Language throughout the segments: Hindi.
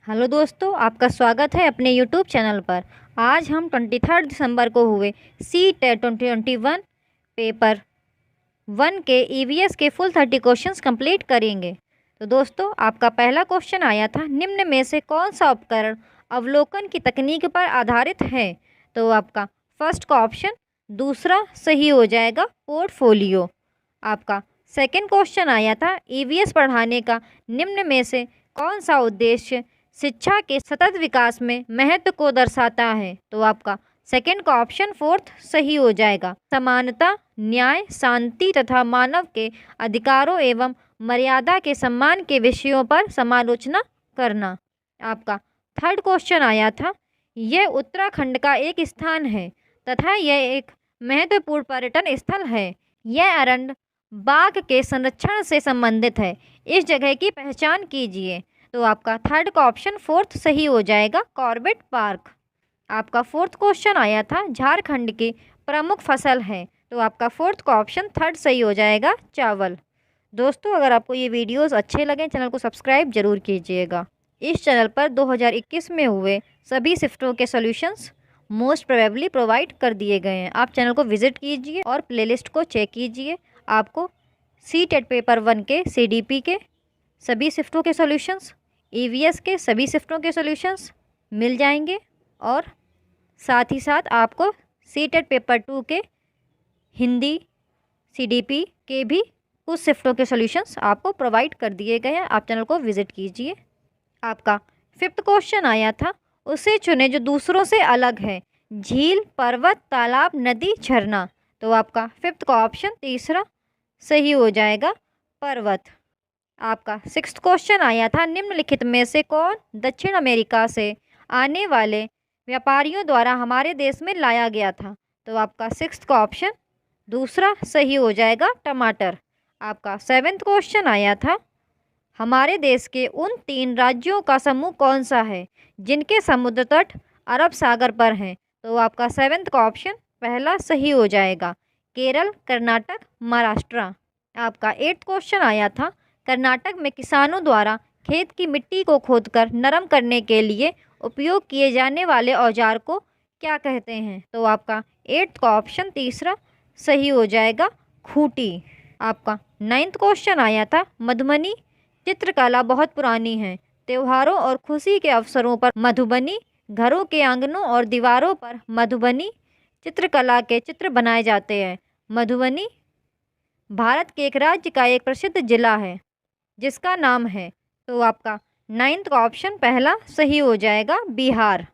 हेलो दोस्तों, आपका स्वागत है अपने यूट्यूब चैनल पर। आज हम 23 दिसंबर को हुए सी-टेट 2021 पेपर 1 के ईवीएस के फुल 30 क्वेश्चंस कंप्लीट करेंगे। तो दोस्तों, आपका पहला क्वेश्चन आया था, निम्न में से कौन सा उपकरण अवलोकन की तकनीक पर आधारित है? तो आपका फर्स्ट का ऑप्शन दूसरा सही हो जाएगा, पोर्टफोलियो। आपका सेकंड क्वेश्चन आया था, ईवीएस पढ़ाने का निम्न में से कौन सा उद्देश्य शिक्षा के सतत विकास में महत्व को दर्शाता है? तो आपका सेकंड का ऑप्शन फोर्थ सही हो जाएगा, समानता, न्याय, शांति तथा मानव के अधिकारों एवं मर्यादा के सम्मान के विषयों पर समालोचना करना। आपका थर्ड क्वेश्चन आया था, यह उत्तराखंड का एक स्थान है तथा यह एक महत्वपूर्ण पर्यटन स्थल है। यह अरण्य बाघ के संरक्षण से संबंधित है, इस जगह की पहचान कीजिए। तो आपका थर्ड का ऑप्शन फोर्थ सही हो जाएगा, कॉर्बेट पार्क। आपका फोर्थ क्वेश्चन आया था, झारखंड की प्रमुख फसल है? तो आपका फोर्थ का ऑप्शन थर्ड सही हो जाएगा, चावल। दोस्तों, अगर आपको ये वीडियोस अच्छे लगें, चैनल को सब्सक्राइब जरूर कीजिएगा। इस चैनल पर 2021 में हुए सभी शिफ्टों के सॉल्यूशंस मोस्ट प्रोबेबली प्रोवाइड कर दिए गए हैं। आप चैनल को विजिट कीजिए और प्लेलिस्ट को चेक कीजिए। आपको सी-टेट पेपर 1 के CDP के सभी शिफ्टों के सॉल्यूशंस, ईवीएस के सभी शिफ्टों के सॉल्यूशंस मिल जाएंगे और साथ ही साथ आपको सी-टेट पेपर 2 के हिंदी CDP के भी कुछ शिफ्टों के सॉल्यूशंस आपको प्रोवाइड कर दिए गए हैं। आप चैनल को विजिट कीजिए। आपका फिफ्थ क्वेश्चन आया था, उसे चुने जो दूसरों से अलग है, झील, पर्वत, तालाब, नदी, झरना। तो आपका फिफ्थ का ऑप्शन तीसरा सही हो जाएगा, पर्वत। आपका सिक्स्थ क्वेश्चन आया था, निम्नलिखित में से कौन दक्षिण अमेरिका से आने वाले व्यापारियों द्वारा हमारे देश में लाया गया था? तो आपका सिक्स्थ का ऑप्शन दूसरा सही हो जाएगा, टमाटर। आपका सेवेंथ क्वेश्चन आया था, हमारे देश के उन 3 राज्यों का समूह कौन सा है जिनके समुद्र तट अरब सागर पर हैं? तो आपका सेवेंथ का ऑप्शन पहला सही हो जाएगा, केरल, कर्नाटक, महाराष्ट्र। आपका एट्थ क्वेश्चन आया था, कर्नाटक में किसानों द्वारा खेत की मिट्टी को खोदकर नरम करने के लिए उपयोग किए जाने वाले औजार को क्या कहते हैं? तो आपका एट्थ का ऑप्शन तीसरा सही हो जाएगा, खूंटी। आपका नाइन्थ क्वेश्चन आया था, मधुबनी चित्रकला बहुत पुरानी है, त्योहारों और खुशी के अवसरों पर मधुबनी घरों के आंगनों और दीवारों पर मधुबनी चित्रकला के चित्र बनाए जाते हैं। मधुबनी भारत के एक राज्य का एक प्रसिद्ध जिला है जिसका नाम है। तो आपका नाइन्थ का ऑप्शन पहला सही हो जाएगा, बिहार।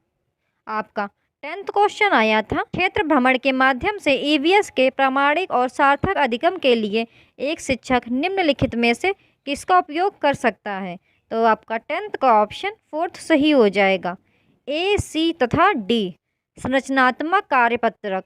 आपका 10th क्वेश्चन आया था, क्षेत्र भ्रमण के माध्यम से ईवीएस के प्रामाणिक और सार्थक अधिगम के लिए एक शिक्षक निम्नलिखित में से किसका उपयोग कर सकता है? तो आपका 10th का ऑप्शन फोर्थ सही हो जाएगा, A, C तथा D। संरचनात्मक कार्यपत्रक,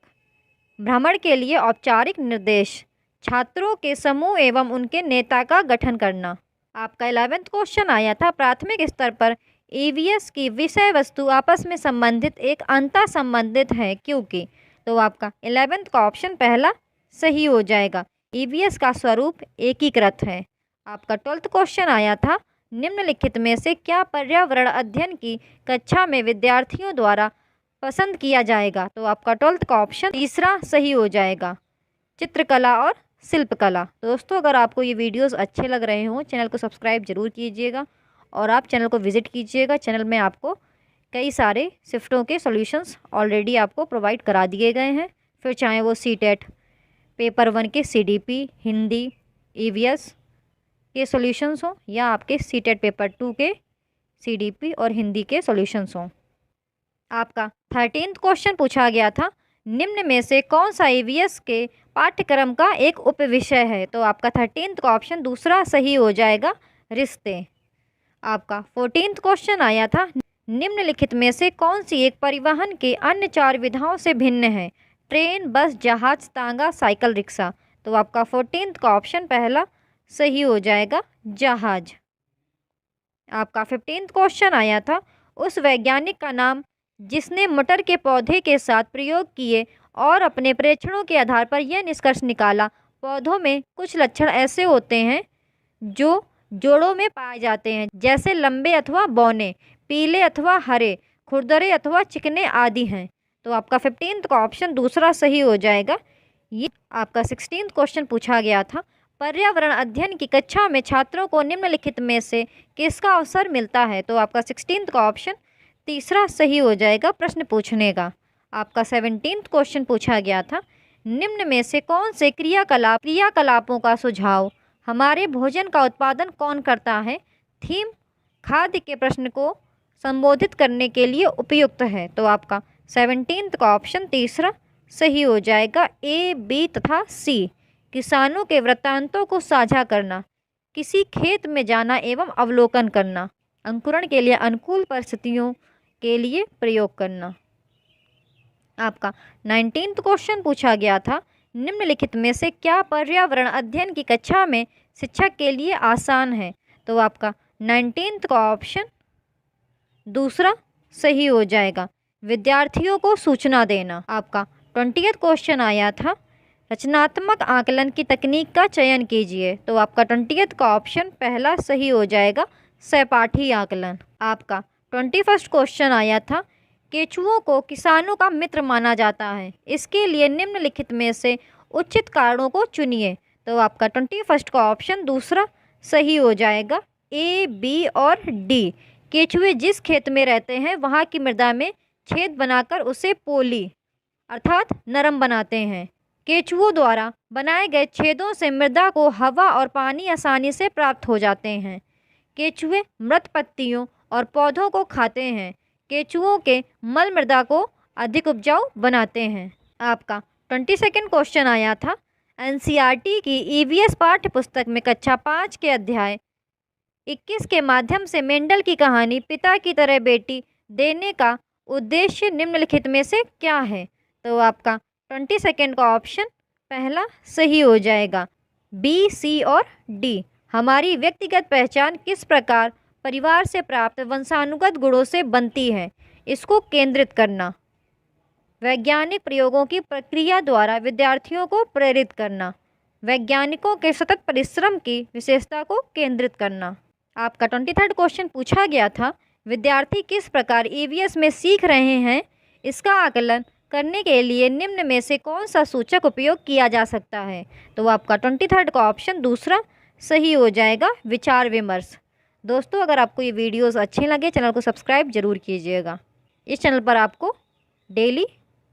भ्रमण के लिए औपचारिक निर्देश, छात्रों के समूह एवं उनके नेता का गठन करना। आपका 11th क्वेश्चन आया था, प्राथमिक स्तर पर ईवीएस की विषय वस्तु आपस में संबंधित एक अंतर संबंधित है क्योंकि? तो आपका 11th का ऑप्शन पहला सही हो जाएगा, ईवीएस का स्वरूप एकीकृत है। आपका 12th क्वेश्चन आया था, निम्नलिखित में से क्या पर्यावरण अध्ययन की कक्षा में विद्यार्थियों द्वारा पसंद किया जाएगा? तो आपका 12th का ऑप्शन तीसरा सही हो जाएगा, चित्रकला और शिल्पकला। दोस्तों, अगर आपको ये वीडियोस अच्छे लग रहे हों, चैनल को सब्सक्राइब जरूर कीजिएगा और आप चैनल को विजिट कीजिएगा। चैनल में आपको कई सारे शिफ्टों के सॉल्यूशंस ऑलरेडी आपको प्रोवाइड करा दिए गए हैं, फिर चाहे वो सी-टेट पेपर 1 के CDP, हिंदी, ईवीएस के सॉल्यूशंस हों या आपके सी-टेट पेपर 2 के CDP और हिंदी के सॉल्यूशंस हों। आपका 13th क्वेश्चन पूछा गया था, निम्न में से कौन सा ईवीएस के पाठ्यक्रम का एक उपविषय है? तो आपका 13th का ऑप्शन दूसरा सही हो जाएगा, रिश्ते। आपका 14th क्वेश्चन आया था, निम्नलिखित में से कौन सी एक परिवहन के अन्य 4 विधाओं से भिन्न है? ट्रेन, बस, जहाज, तांगा, साइकिल, रिक्शा। तो आपका 14th का ऑप्शन पहला सही हो जाएगा, जहाज। आपका 15th क्वेश्चन आया था, उस वैज्ञानिक का नाम जिसने मटर के पौधे के साथ प्रयोग किए और अपने प्रेक्षणों के आधार पर यह निष्कर्ष निकाला, पौधों में कुछ लक्षण ऐसे होते हैं जो जोड़ों में पाए जाते हैं, जैसे लंबे अथवा बौने पीले अथवा हरे, खुरदरे अथवा चिकने आदि हैं। तो आपका 15th का ऑप्शन दूसरा सही हो जाएगा। ये आपका 16th क्वेश्चन पूछा गया था। पर्यावरण अध्ययन की कक्षा में छात्रों को निम्नलिखित में से किसका अवसर मिलता है? तो आपका 16th का ऑप्शन तीसरा सही हो जाएगा प्रश्न पूछने का। आपका 17th क्वेश्चन पूछा गया था, निम्न में से कौन से क्रियाकलापों का सुझाव हमारे भोजन का उत्पादन कौन करता है? थीम खाद्य के प्रश्न को संबोधित करने के लिए उपयुक्त है। तो आपका 17th का ऑप्शन तीसरा सही हो जाएगा। ए, बी तथा सी। किसानों के वृत्तांतों को साझा करना, किसी खेत में जाना एवं अवलोकन करना, अंकुरण के लिए अनुकूल परिस्थितियों के लिए प्रयोग करना। आपका 19th क्वेश्चन पूछा गया था, निम्नलिखित में से क्या पर्यावरण अध्ययन की कक्षा में शिक्षक के लिए आसान है? तो आपका 19th का ऑप्शन दूसरा सही हो जाएगा, विद्यार्थियों को सूचना देना। आपका 20th क्वेश्चन आया था, रचनात्मक आकलन की तकनीक का चयन कीजिए। तो आपका 20th का ऑप्शन पहला सही हो जाएगा, सहपाठी आकलन। आपका 21st क्वेश्चन आया था, केंचुओं को किसानों का मित्र माना जाता है, इसके लिए निम्नलिखित में से उचित कारणों को चुनिए। तो आपका 21st का ऑप्शन दूसरा सही हो जाएगा, ए, बी और डी। केंचुए जिस खेत में रहते हैं वहाँ की मृदा में छेद बनाकर उसे पोली अर्थात नरम बनाते हैं। केंचुओं द्वारा बनाए गए छेदों से मृदा को हवा और पानी आसानी से प्राप्त हो जाते हैं। केंचुए मृत पत्तियों और पौधों को खाते हैं। केंचुओं के मल मृदा को अधिक उपजाऊ बनाते हैं। आपका 22nd क्वेश्चन आया था, एनसीईआरटी की ईवीएस पाठ्य पुस्तक में कक्षा 5 के अध्याय 21 के माध्यम से मेंडल की कहानी पिता की तरह बेटी देने का उद्देश्य निम्नलिखित में से क्या है? तो आपका 22nd का ऑप्शन पहला सही हो जाएगा, बी, सी और डी। हमारी व्यक्तिगत पहचान किस प्रकार परिवार से प्राप्त वंशानुगत गुणों से बनती है, इसको केंद्रित करना। वैज्ञानिक प्रयोगों की प्रक्रिया द्वारा विद्यार्थियों को प्रेरित करना। वैज्ञानिकों के सतत परिश्रम की विशेषता को केंद्रित करना। आपका 23rd क्वेश्चन पूछा गया था, विद्यार्थी किस प्रकार ईवीएस में सीख रहे हैं, इसका आकलन करने के लिए निम्न में से कौन सा सूचक उपयोग किया जा सकता है? तो आपका 23rd का ऑप्शन दूसरा सही हो जाएगा, विचार विमर्श। दोस्तों, अगर आपको ये वीडियोस अच्छे लगे चैनल को सब्सक्राइब जरूर कीजिएगा। इस चैनल पर आपको डेली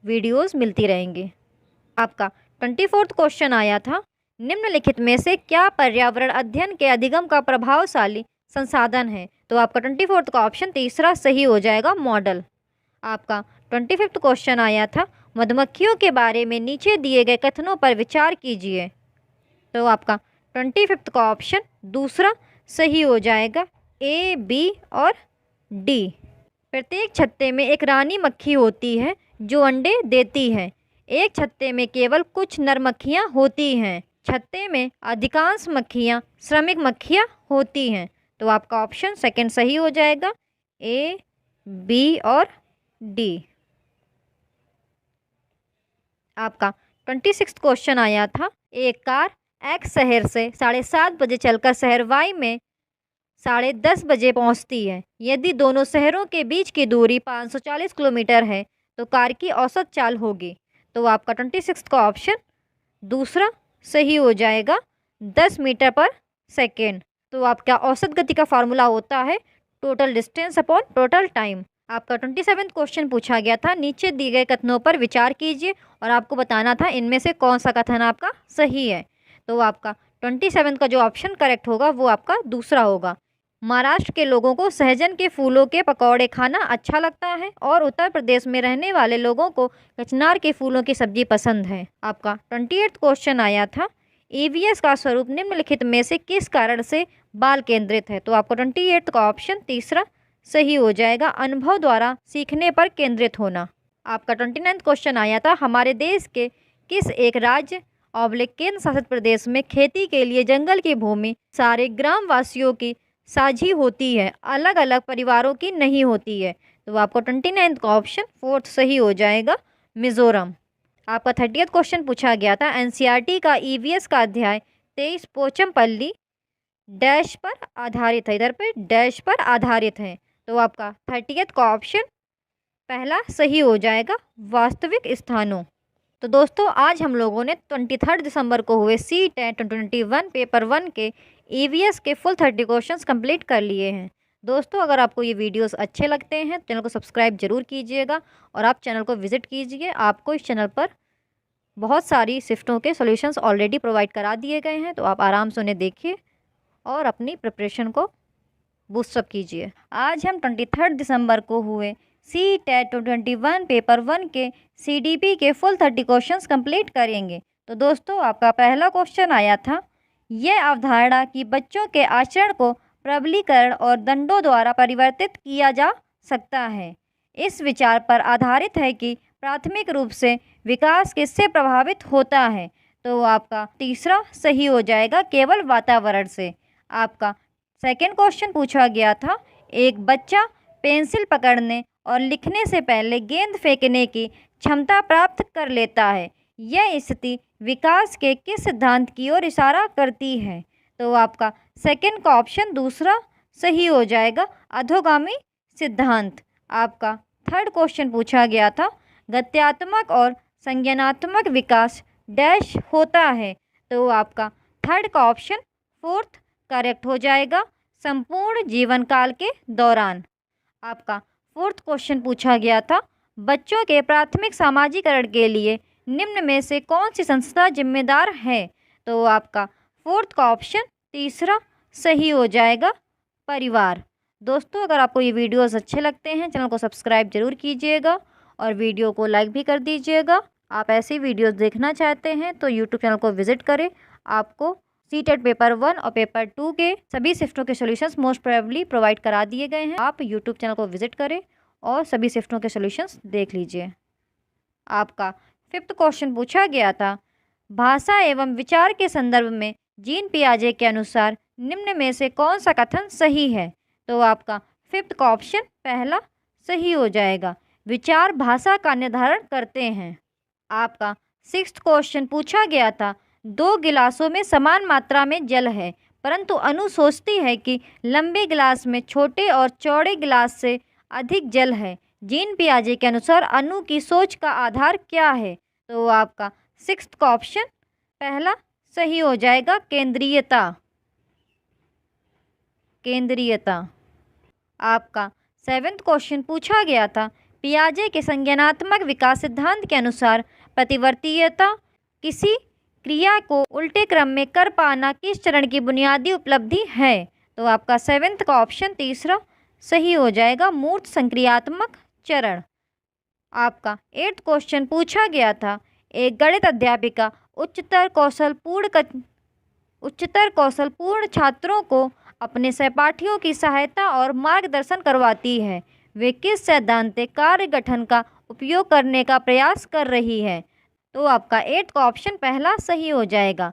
वीडियोस मिलती रहेंगी। आपका 24th क्वेश्चन आया था, निम्नलिखित में से क्या पर्यावरण अध्ययन के अधिगम का प्रभावशाली संसाधन है? तो आपका 24th का ऑप्शन तीसरा सही हो जाएगा, मॉडल। आपका 25th क्वेश्चन आया था, मधुमक्खियों के बारे में नीचे दिए गए कथनों पर विचार कीजिए। तो आपका 25th का ऑप्शन दूसरा सही हो जाएगा, ए, बी और डी। प्रत्येक छत्ते में एक रानी मक्खी होती है जो अंडे देती है। एक छत्ते में केवल कुछ नर मक्खियाँ होती हैं। छत्ते में अधिकांश मक्खियाँ श्रमिक मक्खियाँ होती हैं। तो आपका ऑप्शन सेकंड सही हो जाएगा, ए, बी और डी। आपका 26th क्वेश्चन आया था, एक कार एक्स शहर से 7:30 बजे चलकर शहर वाई में 10:30 बजे पहुंचती है। यदि दोनों शहरों के बीच की दूरी 540 किलोमीटर है तो कार की औसत चाल होगी। तो आपका 26th का ऑप्शन दूसरा सही हो जाएगा, 10 मीटर पर सेकेंड। तो आपका औसत गति का फार्मूला होता है total distance upon total time. आपका 27th क्वेश्चन पूछा गया था, नीचे दिए गए कथनों पर विचार कीजिए और आपको बताना था इनमें से कौन सा कथन आपका सही है। तो आपका 27 का जो ऑप्शन करेक्ट होगा वो आपका दूसरा होगा। महाराष्ट्र के लोगों को सहजन के फूलों के पकौड़े खाना अच्छा लगता है और उत्तर प्रदेश में रहने वाले लोगों को कचनार के फूलों की सब्जी पसंद है। आपका 28th क्वेश्चन आया था, ईवीएस का स्वरूप निम्नलिखित में से किस कारण से बाल केंद्रित है? तो आपको 28th का ऑप्शन तीसरा सही हो जाएगा, अनुभव द्वारा सीखने पर केंद्रित होना। आपका 29th क्वेश्चन आया था, हमारे देश के किस एक राज्य केंद्र शासित प्रदेश में खेती के लिए जंगल की भूमि सारे ग्रामवासियों की साझी होती है, अलग अलग परिवारों की नहीं होती है? तो आपको 29th का ऑप्शन फोर्थ सही हो जाएगा, मिजोरम। आपका 30th क्वेश्चन पूछा गया था, एनसीईआरटी का ईवीएस का अध्याय 23 पोचमपल्ली डैश पर आधारित है, इधर पे डैश पर आधारित है। तो आपका 30th का ऑप्शन पहला सही हो जाएगा, वास्तविक स्थानों। तो दोस्तों आज हम लोगों ने 23 दिसंबर को हुए CTET 2021 पेपर 1 के EVS के फुल 30 क्वेश्चंस कंप्लीट कर लिए हैं। दोस्तों अगर आपको ये वीडियोस अच्छे लगते हैं तो चैनल को सब्सक्राइब जरूर कीजिएगा और आप चैनल को विजिट कीजिए। आपको इस चैनल पर बहुत सारी शिफ्टों के सॉल्यूशंस ऑलरेडी प्रोवाइड करा दिए गए हैं, तो आप आराम से उन्हें देखिए और अपनी प्रिपरेशन को बूस्टअप कीजिए। आज हम 23 दिसंबर को हुए CTET 2021 पेपर 1 के CDP के फुल 30 क्वेश्चंस कंप्लीट करेंगे। तो दोस्तों आपका पहला क्वेश्चन आया था, यह अवधारणा कि बच्चों के आचरण को प्रबलीकरण और दंडों द्वारा परिवर्तित किया जा सकता है, इस विचार पर आधारित है कि प्राथमिक रूप से विकास किससे प्रभावित होता है। तो आपका तीसरा सही हो जाएगा, केवल वातावरण से। आपका सेकेंड क्वेश्चन पूछा गया था, एक बच्चा पेंसिल पकड़ने और लिखने से पहले गेंद फेंकने की क्षमता प्राप्त कर लेता है, यह स्थिति विकास के किस सिद्धांत की ओर इशारा करती है। तो आपका सेकंड का ऑप्शन दूसरा सही हो जाएगा, अधोगामी सिद्धांत। आपका थर्ड क्वेश्चन पूछा गया था, गत्यात्मक और संज्ञानात्मक विकास डैश होता है। तो आपका थर्ड का ऑप्शन फोर्थ करेक्ट हो जाएगा, संपूर्ण जीवन काल के दौरान। आपका फोर्थ क्वेश्चन पूछा गया था, बच्चों के प्राथमिक सामाजिकरण के लिए निम्न में से कौन सी संस्था जिम्मेदार है। तो आपका फोर्थ का ऑप्शन तीसरा सही हो जाएगा, परिवार। दोस्तों अगर आपको ये वीडियोस अच्छे लगते हैं चैनल को सब्सक्राइब जरूर कीजिएगा और वीडियो को लाइक भी कर दीजिएगा। आप ऐसी वीडियोस देखना चाहते हैं तो यूट्यूब चैनल को विजिट करें। आपको CTET पेपर 1 और पेपर 2 के सभी शिफ्टों के सॉल्यूशंस मोस्ट प्रोबेबली प्रोवाइड करा दिए गए हैं। आप यूट्यूब चैनल को विजिट करें और सभी शिफ्टों के सॉल्यूशंस देख लीजिए। आपका फिफ्थ क्वेश्चन पूछा गया था, भाषा एवं विचार के संदर्भ में जीन पियाजे के अनुसार निम्न में से कौन सा कथन सही है। तो आपका फिफ्थ का ऑप्शन पहला सही हो जाएगा, विचार भाषा का निर्धारण करते हैं। आपका सिक्स्थ क्वेश्चन पूछा गया था, दो गिलासों में समान मात्रा में जल है, परंतु अनु सोचती है कि लंबे गिलास में छोटे और चौड़े गिलास से अधिक जल है। जीन पियाजे के अनुसार अनु की सोच का आधार क्या है। तो आपका सिक्स्थ का ऑप्शन पहला सही हो जाएगा, केंद्रीयता। केंद्रीयता। आपका सेवेंथ क्वेश्चन पूछा गया था, पियाजे के संज्ञानात्मक विकास सिद्धांत के अनुसार प्रतिवर्तीयता किसी क्रिया को उल्टे क्रम में कर पाना किस चरण की बुनियादी उपलब्धि है। तो आपका सेवेंथ का ऑप्शन तीसरा सही हो जाएगा, मूर्त संक्रियात्मक चरण। आपका एट्थ क्वेश्चन पूछा गया था, एक गणित अध्यापिका उच्चतर कौशलपूर्ण छात्रों को अपने सहपाठियों की सहायता और मार्गदर्शन करवाती है, वे किस सैद्धांतिक कार्य गठन का उपयोग करने का प्रयास कर रही है। तो आपका एट्थ का ऑप्शन पहला सही हो जाएगा,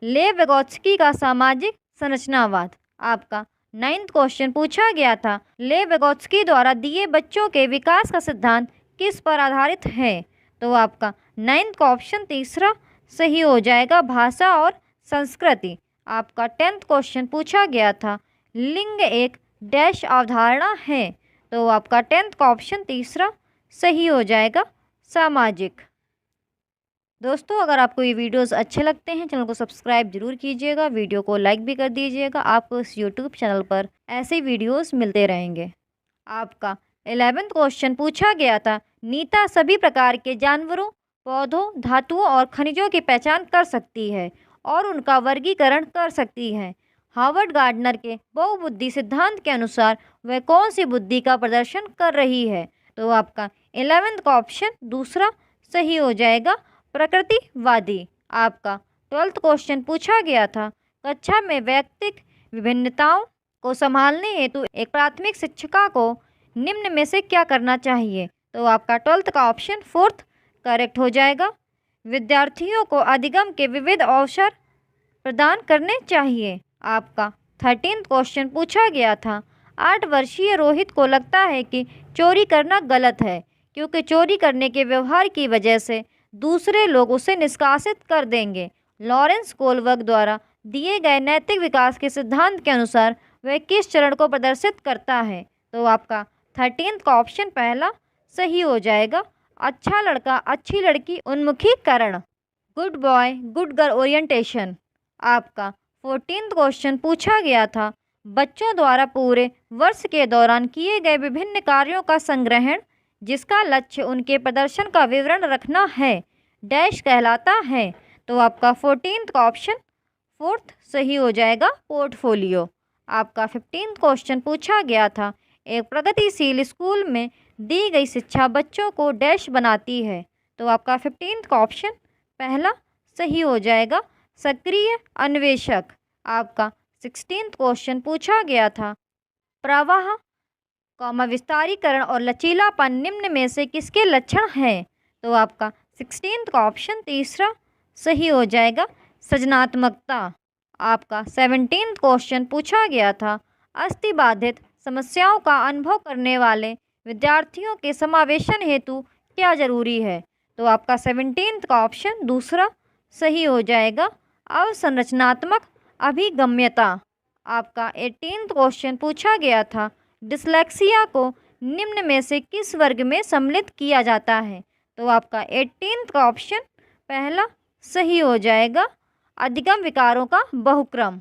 लेव विगोत्स्की का सामाजिक संरचनावाद। आपका नाइन्थ क्वेश्चन पूछा गया था, लेव विगोत्स्की द्वारा दिए बच्चों के विकास का सिद्धांत किस पर आधारित है। तो आपका नाइन्थ का ऑप्शन तीसरा सही हो जाएगा, भाषा और संस्कृति। आपका टेंथ क्वेश्चन पूछा गया था, लिंग एक डैश अवधारणा है। तो आपका टेंथ का ऑप्शन तीसरा सही हो जाएगा, सामाजिक। दोस्तों अगर आपको ये वीडियोस अच्छे लगते हैं चैनल को सब्सक्राइब जरूर कीजिएगा, वीडियो को लाइक भी कर दीजिएगा। आपको इस यूट्यूब चैनल पर ऐसे वीडियोस मिलते रहेंगे। आपका 11वां क्वेश्चन पूछा गया था, नीता सभी प्रकार के जानवरों, पौधों, धातुओं और खनिजों की पहचान कर सकती है और उनका वर्गीकरण कर सकती है। हार्वर्ड गार्डनर के बहुबुद्धि सिद्धांत के अनुसार वह कौन सी बुद्धि का प्रदर्शन कर रही है। तो आपका 11वां का ऑप्शन दूसरा सही हो जाएगा, प्रकृतिवादी। आपका 12वां क्वेश्चन पूछा गया था, कक्षा में वैयक्तिक विभिन्नताओं को संभालने हेतु एक प्राथमिक शिक्षिका को निम्न में से क्या करना चाहिए। तो आपका 12वां का ऑप्शन फोर्थ करेक्ट हो जाएगा, विद्यार्थियों को अधिगम के विविध अवसर प्रदान करने चाहिए। आपका 13वां क्वेश्चन पूछा गया था, 8 वर्षीय रोहित को लगता है कि चोरी करना गलत है क्योंकि चोरी करने के व्यवहार की वजह से दूसरे लोग उसे निष्कासित कर देंगे। लॉरेंस कोलवर्ग द्वारा दिए गए नैतिक विकास के सिद्धांत के अनुसार वह किस चरण को प्रदर्शित करता है। तो आपका 13th का ऑप्शन पहला सही हो जाएगा। अच्छा लड़का अच्छी लड़की उन्मुखीकरण, good boy good girl orientation. आपका 14th क्वेश्चन पूछा गया था, बच्चों द्वारा पूरे वर्ष के दौरान किए गए विभिन्न कार्यों का संग्रहण जिसका लक्ष्य उनके प्रदर्शन का विवरण रखना है डैश कहलाता है। तो आपका 14th का ऑप्शन फोर्थ सही हो जाएगा, पोर्टफोलियो। आपका 15th क्वेश्चन पूछा गया था, एक प्रगतिशील स्कूल में दी गई शिक्षा बच्चों को डैश बनाती है। तो आपका 15th का ऑप्शन पहला सही हो जाएगा, सक्रिय अन्वेषक। आपका 16th क्वेश्चन पूछा गया था, प्रवाह विस्तारीकरण और लचीलापन निम्न में से किसके लक्षण हैं। तो आपका 16th का ऑप्शन तीसरा सही हो जाएगा, सृजनात्मकता। आपका 17th क्वेश्चन पूछा गया था, अस्थिबाधित समस्याओं का अनुभव करने वाले विद्यार्थियों के समावेशन हेतु क्या जरूरी है। तो आपका 17th का ऑप्शन दूसरा सही हो जाएगा, अवसंरचनात्मक अभिगम्यता। आपका 18th क्वेश्चन पूछा गया था, डिसलेक्सिया को निम्न में से किस वर्ग में सम्मिलित किया जाता है। तो आपका 18th का ऑप्शन पहला सही हो जाएगा, अधिगम विकारों का बहुक्रम।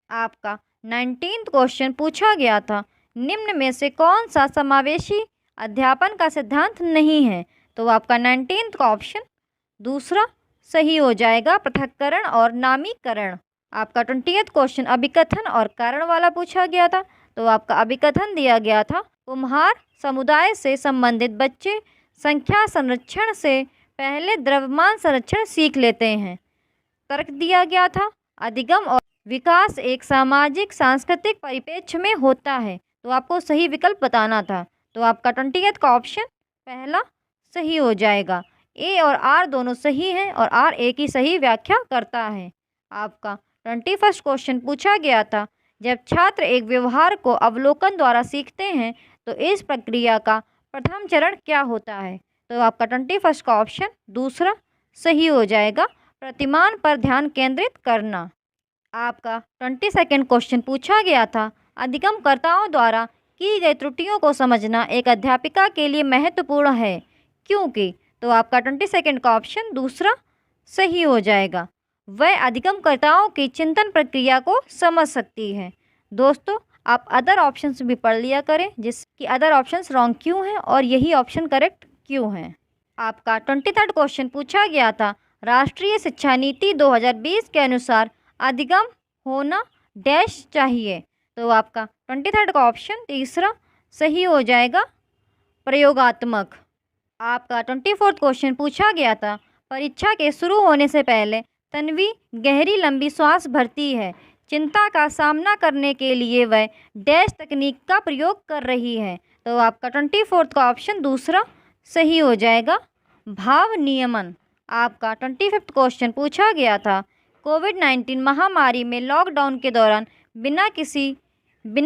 आपका 19th क्वेश्चन पूछा गया था, निम्न में से कौन सा समावेशी अध्यापन का सिद्धांत नहीं है। तो आपका 19th का ऑप्शन दूसरा सही हो जाएगा, पृथक्करण और नामीकरण। आपका 20th क्वेश्चन अभिकथन और कारण वाला पूछा गया था। तो आपका अभिकथन दिया गया था, कुम्हार समुदाय से संबंधित बच्चे संख्या संरक्षण से पहले द्रव्यमान संरक्षण सीख लेते हैं। तर्क दिया गया था, अधिगम और विकास एक सामाजिक सांस्कृतिक परिप्रेक्ष्य में होता है। तो आपको सही विकल्प बताना था। तो आपका 20th का ऑप्शन पहला सही हो जाएगा, ए और आर दोनों सही हैं और आर ए की सही व्याख्या करता है। आपका 21st क्वेश्चन पूछा गया था, जब छात्र एक व्यवहार को अवलोकन द्वारा सीखते हैं तो इस प्रक्रिया का प्रथम चरण क्या होता है। तो आपका 21st का ऑप्शन दूसरा सही हो जाएगा, प्रतिमान पर ध्यान केंद्रित करना। आपका 22nd क्वेश्चन पूछा गया था, अधिगमकर्ताओं द्वारा की गई त्रुटियों को समझना एक अध्यापिका के लिए महत्वपूर्ण है क्योंकि। तो आपका 22nd का ऑप्शन दूसरा सही हो जाएगा, वह अधिगमकर्ताओं की चिंतन प्रक्रिया को समझ सकती है। दोस्तों, आप अदर ऑप्शंस भी पढ़ लिया करें, जिसकी अदर ऑप्शंस रॉन्ग क्यों हैं और यही ऑप्शन करेक्ट क्यों हैं। आपका 23rd क्वेश्चन पूछा गया था, राष्ट्रीय शिक्षा नीति 2020 के अनुसार अधिगम होना डैश चाहिए। तो आपका 23rd का ऑप्शन तीसरा सही हो जाएगा, प्रयोगात्मक। आपका 24th क्वेश्चन पूछा गया था, परीक्षा के शुरू होने से पहले तन्वी गहरी लंबी सांस भरती है, चिंता का सामना करने के लिए वह डैश तकनीक का प्रयोग कर रही है। तो आपका 24th का ऑप्शन दूसरा सही हो जाएगा, भाव नियमन। आपका 25th क्वेश्चन पूछा गया था, कोविड-19 महामारी में लॉकडाउन के दौरान बिना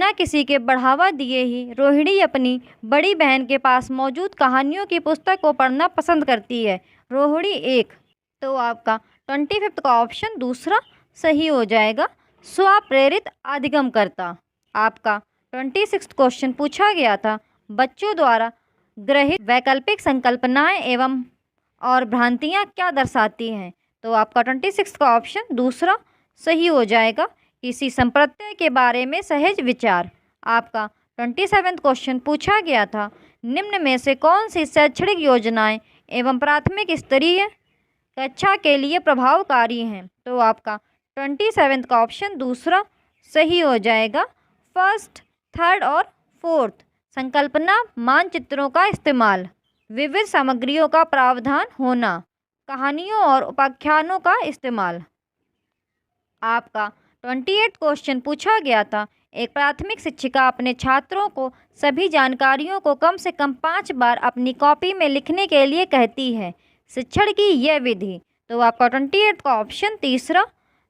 किसी के बढ़ावा दिए ही रोहिणी अपनी बड़ी बहन के पास मौजूद कहानियों की पुस्तक को पढ़ना पसंद करती है। रोहिणी एक। तो आपका 25th का ऑप्शन दूसरा सही हो जाएगा, स्वप्रेरित अधिगमकर्ता। आपका 26th क्वेश्चन पूछा गया था, बच्चों द्वारा ग्रहित वैकल्पिक संकल्पनाएं एवं और भ्रांतियां क्या दर्शाती हैं। तो आपका 26th का ऑप्शन दूसरा सही हो जाएगा, किसी संप्रत्यय के बारे में सहज विचार। आपका 27th क्वेश्चन पूछा गया था, निम्न में से कौन सी शैक्षणिक योजनाएं एवं प्राथमिक स्तरीय कक्षा के लिए प्रभावकारी हैं। तो आपका 27th का ऑप्शन दूसरा सही हो जाएगा, फर्स्ट थर्ड और फोर्थ। संकल्पना मानचित्रों का इस्तेमाल, विविध सामग्रियों का प्रावधान होना, कहानियों और उपाख्यानों का इस्तेमाल। आपका 28th क्वेश्चन पूछा गया था, एक प्राथमिक शिक्षिका अपने छात्रों को सभी जानकारियों को कम से कम 5 बार अपनी कॉपी में लिखने के लिए कहती है, शिक्षण की यह विधि। तो आपका 28th का ऑप्शन तीसरा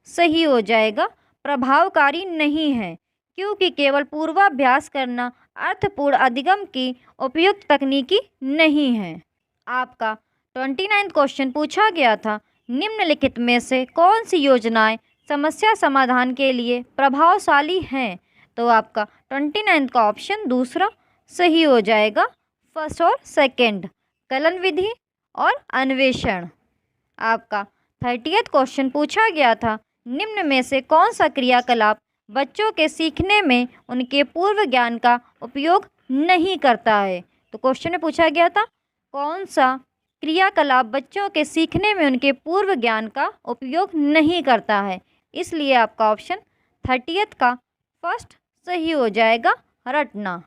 सही हो जाएगा, प्रभावकारी नहीं है क्योंकि केवल पूर्वाभ्यास करना अर्थपूर्ण अधिगम की उपयुक्त तकनीकी नहीं है। आपका 29th क्वेश्चन पूछा गया था, निम्नलिखित में से कौन सी योजनाएं समस्या समाधान के लिए प्रभावशाली हैं। तो आपका 29 का ऑप्शन दूसरा सही हो जाएगा, फर्स्ट और सेकंड, कलन विधि और अन्वेषण। आपका 30th क्वेश्चन पूछा गया था, निम्न में से कौन सा क्रियाकलाप बच्चों के सीखने में उनके पूर्व ज्ञान का उपयोग नहीं करता है। तो क्वेश्चन में पूछा गया था कौन सा क्रियाकलाप बच्चों के सीखने में उनके पूर्व ज्ञान का उपयोग नहीं करता है, इसलिए आपका ऑप्शन 30th का फर्स्ट सही हो जाएगा, रटना।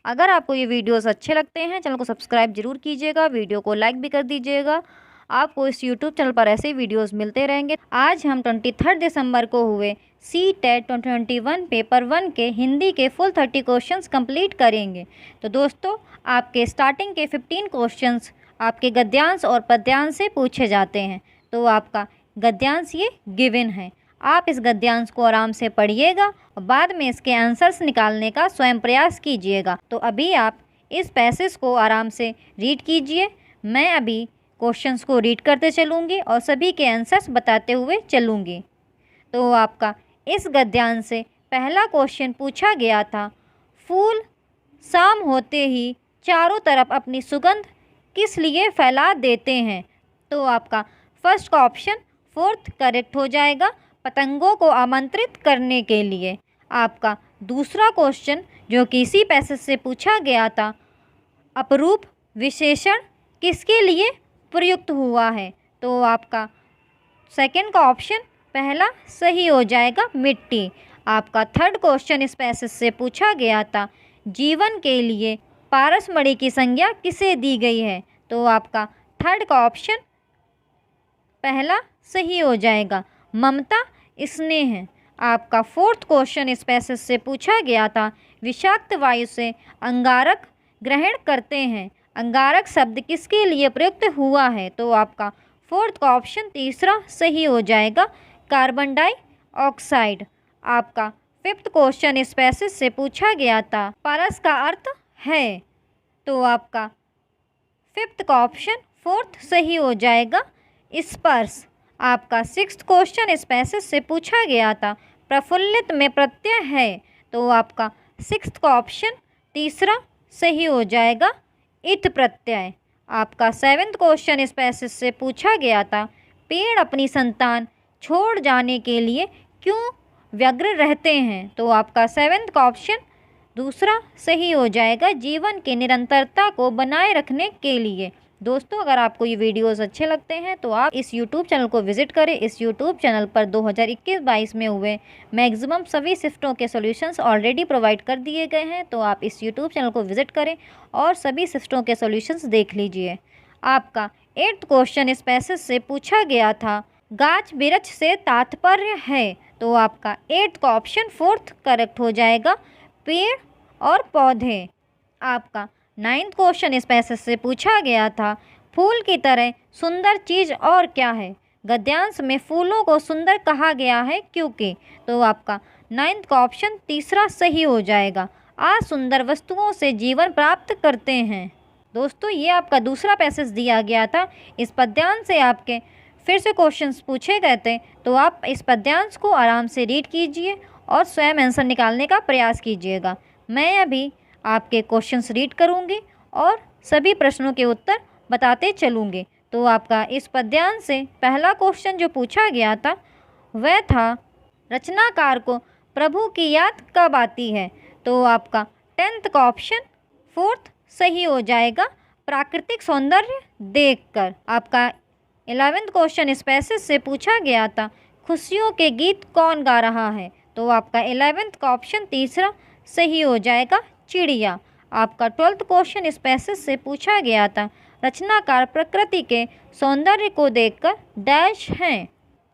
अगर आपको ये वीडियोस अच्छे लगते हैं चैनल को सब्सक्राइब जरूर कीजिएगा, वीडियो को लाइक भी कर दीजिएगा। आपको इस यूट्यूब चैनल पर ऐसे ही वीडियोस मिलते रहेंगे। आज हम 23 दिसंबर को हुए CTET 2021 पेपर 1 के हिंदी के फुल 30 क्वेश्चंस कंप्लीट करेंगे। तो दोस्तों, आपके स्टार्टिंग के 15 क्वेश्चंस आपके गद्यांश और पद्यांश से पूछे जाते हैं। तो आपका गद्यांश ये गिवन है, आप इस गद्यांश को आराम से पढ़िएगा और बाद में इसके आंसर्स निकालने का स्वयं प्रयास कीजिएगा। तो अभी आप इस पैसेज को आराम से रीड कीजिए, मैं अभी क्वेश्चंस को रीड करते चलूँगी और सभी के आंसर्स बताते हुए चलूँगी। तो आपका इस गद्यांश से पहला क्वेश्चन पूछा गया था, फूल शाम होते ही चारों तरफ अपनी सुगंध किस लिए फैला देते हैं। तो आपका फर्स्ट का ऑप्शन फोर्थ करेक्ट हो जाएगा, पतंगों को आमंत्रित करने के लिए। आपका दूसरा क्वेश्चन जो कि इसी पैसेज से पूछा गया था, अपरूप विशेषण किसके लिए प्रयुक्त हुआ है। तो आपका सेकंड का ऑप्शन पहला सही हो जाएगा, मिट्टी। आपका थर्ड क्वेश्चन इस पैसेज से पूछा गया था, जीवन के लिए पारसमणि की संज्ञा किसे दी गई है। तो आपका थर्ड का ऑप्शन पहला सही हो जाएगा, ममता स्नेह। आपका फोर्थ क्वेश्चन इस पैसेज से पूछा गया था, विषाक्त वायु से अंगारक ग्रहण करते हैं, अंगारक शब्द किसके लिए प्रयुक्त हुआ है। तो आपका फोर्थ का ऑप्शन तीसरा सही हो जाएगा, कार्बन डाइऑक्साइड। आपका फिफ्थ क्वेश्चन इस पैसेज से पूछा गया था, पारस का अर्थ है। तो आपका फिफ्थ का ऑप्शन फोर्थ सही हो जाएगा, स्पर्श। आपका सिक्स्थ क्वेश्चन इस पैसेज से पूछा गया था, प्रफुल्लित में प्रत्यय है। तो आपका सिक्स्थ का ऑप्शन तीसरा सही हो जाएगा, इत प्रत्यय। आपका सेवेंथ क्वेश्चन इस पैसेज से पूछा गया था, पेड़ अपनी संतान छोड़ जाने के लिए क्यों व्यग्र रहते हैं। तो आपका सेवेंथ का ऑप्शन दूसरा सही हो जाएगा, जीवन की निरंतरता को बनाए रखने के लिए। दोस्तों, अगर आपको ये वीडियोस अच्छे लगते हैं तो आप इस यूट्यूब चैनल को विज़िट करें। इस यूट्यूब चैनल पर 2021-22 में हुए मैक्सिमम सभी शिफ्टों के सॉल्यूशंस ऑलरेडी प्रोवाइड कर दिए गए हैं। तो आप इस यूट्यूब चैनल को विज़िट करें और सभी शिफ्टों के सॉल्यूशंस देख लीजिए। आपका 8th क्वेश्चन इस पैसेज से पूछा गया था, गाछ वृक्ष से तात्पर्य है। तो आपका 8th का ऑप्शन फोर्थ करेक्ट हो जाएगा, पेड़ और पौधे। आपका 9th क्वेश्चन इस पैसेज से पूछा गया था, फूल की तरह सुंदर चीज़ और क्या है। गद्यांश में फूलों को सुंदर कहा गया है क्योंकि। तो आपका 9th का ऑप्शन तीसरा सही हो जाएगा, आज सुंदर वस्तुओं से जीवन प्राप्त करते हैं। दोस्तों, ये आपका दूसरा पैसेज दिया गया था। इस पद्यांश से आपके फिर से क्वेश्चंस पूछे गए थे, तो आप इस पद्यांश को आराम से रीड कीजिए और स्वयं आंसर निकालने का प्रयास कीजिएगा। मैं अभी आपके क्वेश्चंस रीड करूंगी और सभी प्रश्नों के उत्तर बताते चलूँगी। तो आपका इस पद्यांश से पहला क्वेश्चन जो पूछा गया था वह था, रचनाकार को प्रभु की याद कब आती है। तो आपका 10th का ऑप्शन फोर्थ सही हो जाएगा, प्राकृतिक सौंदर्य देखकर। आपका 11th क्वेश्चन इस पैसेज से पूछा गया था, खुशियों के गीत कौन गा रहा है। तो आपका 11th का ऑप्शन तीसरा सही हो जाएगा, चिड़िया। आपका 12th क्वेश्चन इस पैसेज से पूछा गया था, रचनाकार प्रकृति के सौंदर्य को देखकर डैश हैं।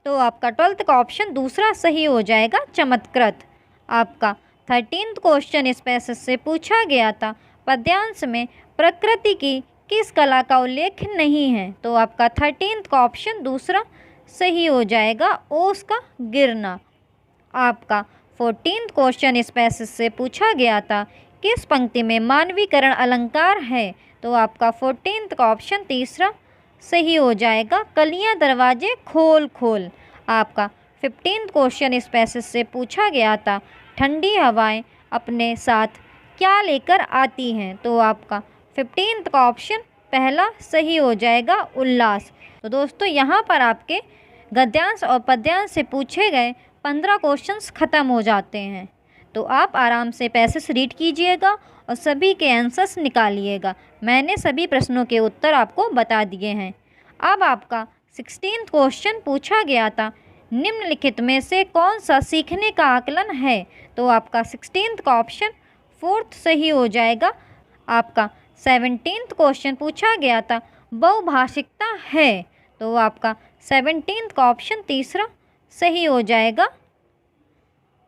तो आपका 12th का ऑप्शन दूसरा सही हो जाएगा, चमत्कृत। आपका 13th क्वेश्चन इस पैसेज से पूछा गया था, पद्यांश में प्रकृति की किस कला का उल्लेख नहीं है। तो आपका 13th का ऑप्शन दूसरा सही हो जाएगा, ओस का गिरना। आपका 14th क्वेश्चन इस पैसेज से पूछा गया था, किस पंक्ति में मानवीकरण अलंकार है। तो आपका 14th का ऑप्शन तीसरा सही हो जाएगा, कलियां दरवाजे खोल खोल। आपका 15th क्वेश्चन इस पैसेज से पूछा गया था, ठंडी हवाएं अपने साथ क्या लेकर आती हैं? तो आपका 15th का ऑप्शन पहला सही हो जाएगा, उल्लास। तो दोस्तों यहाँ पर आपके गद्यांश और पद्यांश से पूछे गए 15 क्वेश्चंस ख़त्म हो जाते हैं। तो आप आराम से पैसेज रीड कीजिएगा और सभी के आंसर्स निकालिएगा। मैंने सभी प्रश्नों के उत्तर आपको बता दिए हैं। अब आपका 16th क्वेश्चन पूछा गया था, निम्नलिखित में से कौन सा सीखने का आकलन है? तो आपका 16th का ऑप्शन 4th सही हो जाएगा। आपका 17th क्वेश्चन पूछा गया था, बहुभाषिकता है? तो आपका 17th का ऑप्शन तीसरा सही हो जाएगा।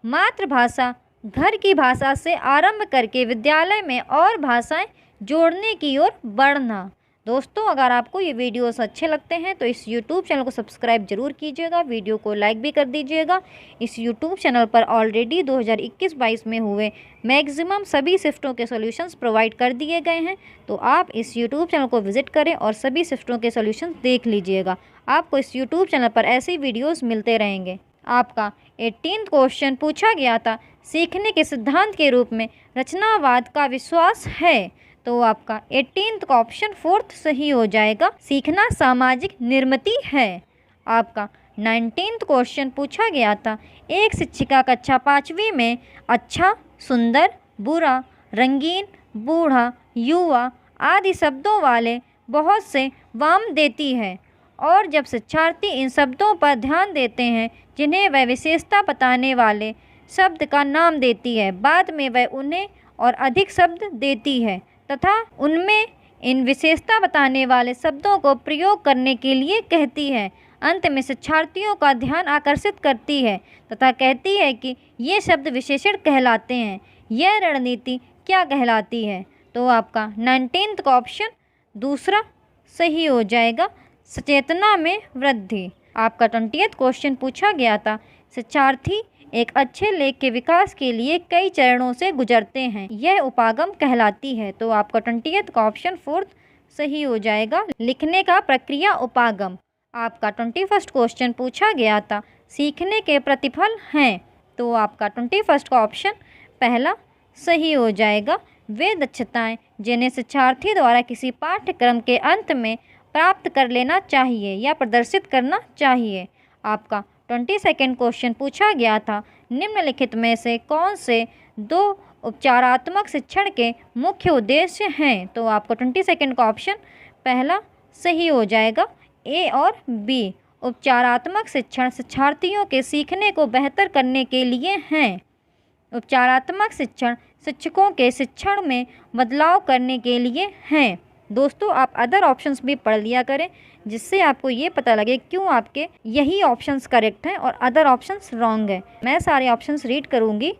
मातृभाषा घर की भाषा से आरंभ करके विद्यालय में और भाषाएं जोड़ने की ओर बढ़ना। दोस्तों अगर आपको ये वीडियोस अच्छे लगते हैं तो इस YouTube चैनल को सब्सक्राइब जरूर कीजिएगा, वीडियो को लाइक भी कर दीजिएगा। इस YouTube चैनल पर ऑलरेडी 2021-22 में हुए मैक्सिमम सभी शिफ्टों के सॉल्यूशंस प्रोवाइड कर दिए गए हैं, तो आप इस YouTube चैनल को विजिट करें और सभी शिफ्टों के सॉल्यूशंस देख लीजिएगा। आपको इस YouTube चैनल पर ऐसे ही वीडियोज़ मिलते रहेंगे। आपका 18th क्वेश्चन पूछा गया था, सीखने के सिद्धांत के रूप में रचनावाद का विश्वास है? तो आपका 18th का ऑप्शन 4th सही हो जाएगा, सीखना सामाजिक निर्मिति है। आपका 19th क्वेश्चन पूछा गया था, एक शिक्षिका कक्षा 5वीं में अच्छा, सुंदर, बुरा, रंगीन, बूढ़ा, युवा आदि शब्दों वाले बहुत से वाम देती है, और जब शिक्षार्थी इन शब्दों पर ध्यान देते हैं जिन्हें वह विशेषता बताने वाले शब्द का नाम देती है, बाद में वह उन्हें और अधिक शब्द देती है तथा उनमें इन विशेषता बताने वाले शब्दों को प्रयोग करने के लिए कहती है। अंत में शिक्षार्थियों का ध्यान आकर्षित करती है तथा कहती है कि ये शब्द विशेषण कहलाते हैं। यह रणनीति क्या कहलाती है? तो आपका 19th का ऑप्शन दूसरा सही हो जाएगा, सचेतना में वृद्धि। आपका 20th क्वेश्चन पूछा गया था, शिक्षार्थी एक अच्छे लेख के विकास के लिए कई चरणों से गुजरते हैं, यह उपागम कहलाती है। तो आपका 20th का ऑप्शन 4th सही हो जाएगा, लिखने का प्रक्रिया उपागम। आपका 21st क्वेश्चन पूछा गया था, सीखने के प्रतिफल हैं? तो आपका 21st का ऑप्शन पहला सही हो जाएगा, वे दक्षताएं जिन्हें शिक्षार्थी द्वारा किसी पाठ्यक्रम के अंत में प्राप्त कर लेना चाहिए या प्रदर्शित करना चाहिए। आपका 22nd क्वेश्चन पूछा गया था, निम्नलिखित में से कौन से दो उपचारात्मक शिक्षण के मुख्य उद्देश्य हैं? तो आपको 22nd का ऑप्शन पहला सही हो जाएगा, ए और बी। उपचारात्मक शिक्षण शिक्षार्थियों के सीखने को बेहतर करने के लिए हैं। उपचारात्मक शिक्षण शिक्षकों के शिक्षण में बदलाव करने के लिए हैं। दोस्तों आप अदर ऑप्शंस भी पढ़ लिया करें, जिससे आपको ये पता लगे क्यों आपके यही ऑप्शंस करेक्ट हैं और अदर ऑप्शंस रॉन्ग हैं। मैं सारे ऑप्शंस रीड करूँगी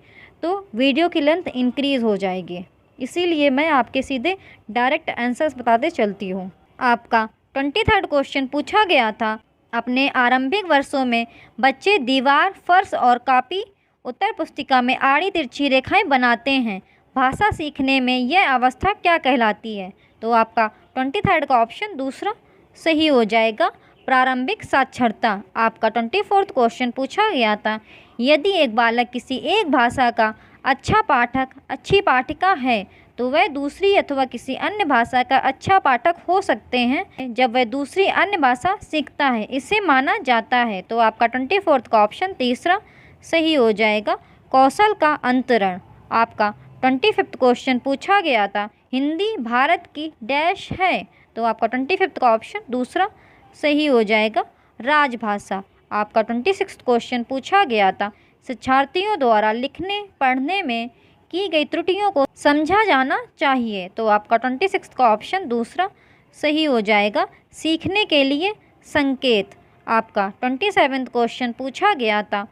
तो वीडियो की लेंथ इंक्रीज़ हो जाएगी, इसीलिए मैं आपके सीधे डायरेक्ट आंसर्स बताते चलती हूँ। आपका 23rd क्वेश्चन पूछा गया था, अपने आरंभिक वर्षों में बच्चे दीवार, फर्श और कॉपी उत्तर पुस्तिका में आड़ी तिरछी रेखाएं बनाते हैं, भाषा सीखने में यह अवस्था क्या कहलाती है? तो आपका 23rd का ऑप्शन दूसरा सही हो जाएगा, प्रारंभिक साक्षरता। आपका 24th क्वेश्चन पूछा गया था, यदि एक बालक किसी एक भाषा का अच्छा पाठक, अच्छी पाठिका है, तो वह दूसरी अथवा किसी अन्य भाषा का अच्छा पाठक हो सकते हैं जब वह दूसरी अन्य भाषा सीखता है, इसे माना जाता है। तो आपका 24th का ऑप्शन तीसरा सही हो जाएगा, कौशल का अंतरण। आपका 25th क्वेश्चन पूछा गया था, हिंदी भारत की डैश है? तो आपका 25th का ऑप्शन दूसरा सही हो जाएगा, राजभाषा। आपका 26th क्वेश्चन पूछा गया था, शिक्षार्थियों द्वारा लिखने पढ़ने में की गई त्रुटियों को समझा जाना चाहिए। तो आपका 26th का ऑप्शन दूसरा सही हो जाएगा, सीखने के लिए संकेत। आपका 27th क्वेश्चन पूछा गया था,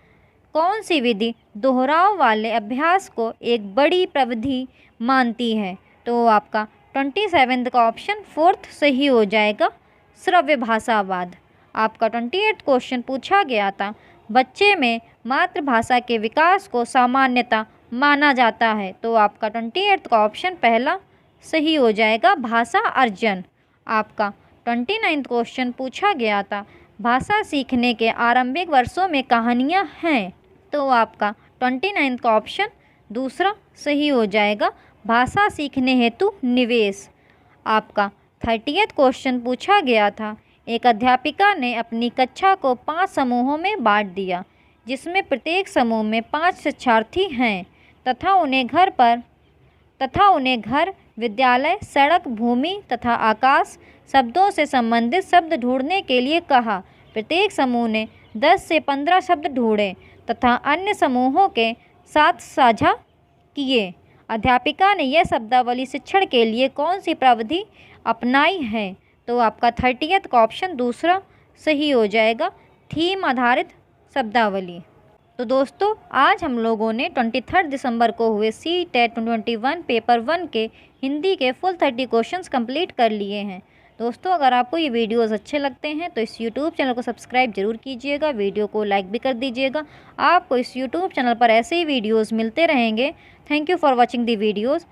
कौन सी विधि दोहराव वाले अभ्यास को एक बड़ी प्रविधि मानती है? तो आपका 27th का ऑप्शन 4th सही हो जाएगा, श्रव्य भाषावाद। आपका 28th क्वेश्चन पूछा गया था, बच्चे में मातृभाषा के विकास को सामान्यता माना जाता है। तो आपका 28th का ऑप्शन पहला सही हो जाएगा, भाषा अर्जन। आपका 29th क्वेश्चन पूछा गया था, भाषा सीखने के आरंभिक वर्षों में कहानियाँ हैं? तो आपका 29th का ऑप्शन दूसरा सही हो जाएगा भाषा सीखने हेतु निवेश। आपका 30th क्वेश्चन पूछा गया था, एक अध्यापिका ने अपनी कक्षा को 5 समूहों में बांट दिया, जिसमें प्रत्येक समूह में 5 शिक्षार्थी हैं तथा उन्हें घर, विद्यालय, सड़क, भूमि तथा आकाश शब्दों से संबंधित शब्द ढूंढने के लिए कहा। प्रत्येक समूह ने 10 से 15 शब्द ढूंढे तथा अन्य समूहों के साथ साझा किए। अध्यापिका ने यह शब्दावली शिक्षण के लिए कौन सी प्रविधि अपनाई है? तो आपका 30th का ऑप्शन दूसरा सही हो जाएगा, थीम आधारित शब्दावली। तो दोस्तों आज हम लोगों ने 23 दिसंबर को हुए CTET 2021 पेपर 1 के हिंदी के फुल 30 क्वेश्चंस कंप्लीट कर लिए हैं। दोस्तों अगर आपको ये वीडियोस अच्छे लगते हैं तो इस YouTube चैनल को सब्सक्राइब जरूर कीजिएगा, वीडियो को लाइक भी कर दीजिएगा। आपको इस YouTube चैनल पर ऐसे ही वीडियोस मिलते रहेंगे। Thank you for watching the videos.